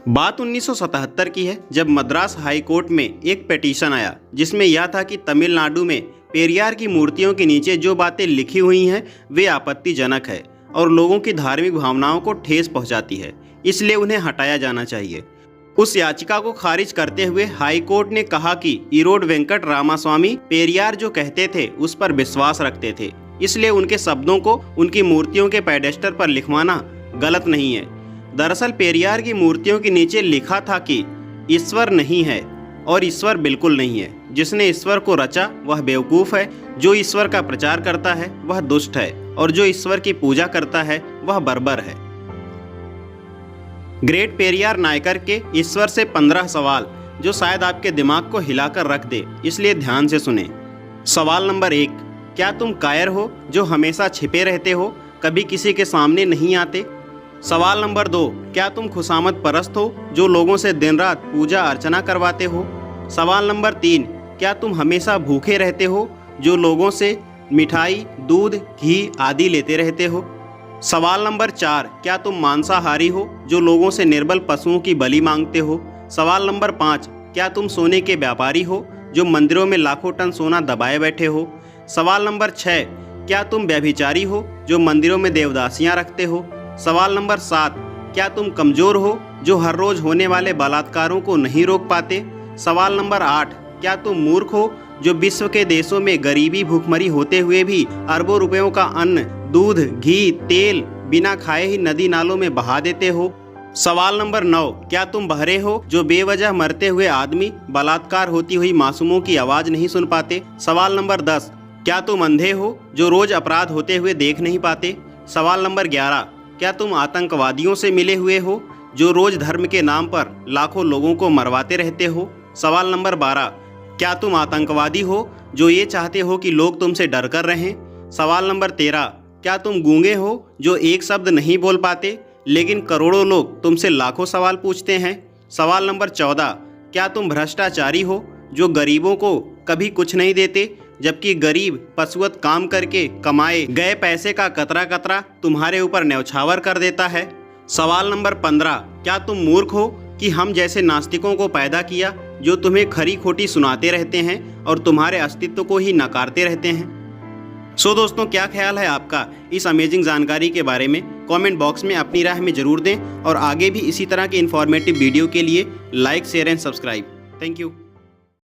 बात 1977 की है, जब मद्रास हाई कोर्ट में एक पिटीशन आया जिसमें यह था कि तमिलनाडु में पेरियार की मूर्तियों के नीचे जो बातें लिखी हुई हैं वे आपत्तिजनक है और लोगों की धार्मिक भावनाओं को ठेस पहुंचाती है, इसलिए उन्हें हटाया जाना चाहिए। उस याचिका को खारिज करते हुए हाई कोर्ट ने कहा कि ईरोड वेंकट रामास्वामी पेरियार जो कहते थे उस पर विश्वास रखते थे, इसलिए उनके शब्दों को उनकी मूर्तियों के पेडेस्टल पर लिखवाना गलत नहीं है। दरअसल पेरियार की मूर्तियों के नीचे लिखा था कि ईश्वर नहीं है और ईश्वर बिल्कुल नहीं है। जिसने ईश्वर को रचा वह बेवकूफ़ है, जो ईश्वर का प्रचार करता है वह दुष्ट है और जो ईश्वर की पूजा करता है वह बर्बर है। ग्रेट पेरियार नायकर के ईश्वर से 15 सवाल जो शायद आपके दिमाग को हिलाकर रख दे, इसलिए ध्यान से सुने। सवाल नंबर 1, क्या तुम कायर हो जो हमेशा छिपे रहते हो, कभी किसी के सामने नहीं आते? सवाल नंबर 2, क्या तुम खुशामद परस्त हो जो लोगों से दिन रात पूजा अर्चना करवाते हो? सवाल नंबर 3, क्या तुम हमेशा भूखे रहते हो जो लोगों से मिठाई, दूध, घी आदि लेते रहते हो? सवाल नंबर 4, क्या तुम मांसाहारी हो जो लोगों से निर्बल पशुओं की बलि मांगते हो? सवाल नंबर 5, क्या तुम सोने के व्यापारी हो जो मंदिरों में लाखों टन सोना दबाए बैठे हो? सवाल नंबर 6, क्या तुम व्यभिचारी हो जो मंदिरों में देवदासियां रखते हो? सवाल नंबर 7, क्या तुम कमज़ोर हो जो हर रोज़ होने वाले बलात्कारों को नहीं रोक पाते? सवाल नंबर 8, क्या तुम मूर्ख हो जो विश्व के देशों में गरीबी भूखमरी होते हुए भी अरबों रुपयों का अन्न, दूध, घी, तेल बिना खाए ही नदी नालों में बहा देते हो? सवाल नंबर 9, क्या तुम बहरे हो जो बेवजह मरते हुए आदमी, बलात्कार होती हुई मासूमों की आवाज़ नहीं सुन पाते? सवाल नंबर 10, क्या तुम अंधे हो जो रोज़ अपराध होते हुए देख नहीं पाते? सवाल नंबर 11, क्या तुम आतंकवादियों से मिले हुए हो जो रोज़ धर्म के नाम पर लाखों लोगों को मरवाते रहते हो? सवाल नंबर 12, क्या तुम आतंकवादी हो जो ये चाहते हो कि लोग तुमसे डर कर रहें? सवाल नंबर 13, क्या तुम गूंगे हो जो एक शब्द नहीं बोल पाते लेकिन करोड़ों लोग तुमसे लाखों सवाल पूछते हैं? सवाल नंबर 14, क्या तुम भ्रष्टाचारी हो जो गरीबों को कभी कुछ नहीं देते जबकि गरीब पशुवत काम करके कमाए गए पैसे का कतरा कतरा तुम्हारे ऊपर न्यौछावर कर देता है? सवाल नंबर 15, क्या तुम मूर्ख हो कि हम जैसे नास्तिकों को पैदा किया जो तुम्हें खरी खोटी सुनाते रहते हैं और तुम्हारे अस्तित्व को ही नकारते रहते हैं? सो दोस्तों, क्या ख्याल है आपका इस अमेजिंग जानकारी के बारे में? कमेंट बॉक्स में अपनी राय हमें जरूर दें और आगे भी इसी तरह के इन्फॉर्मेटिव वीडियो के लिए like, share and subscribe. Thank you.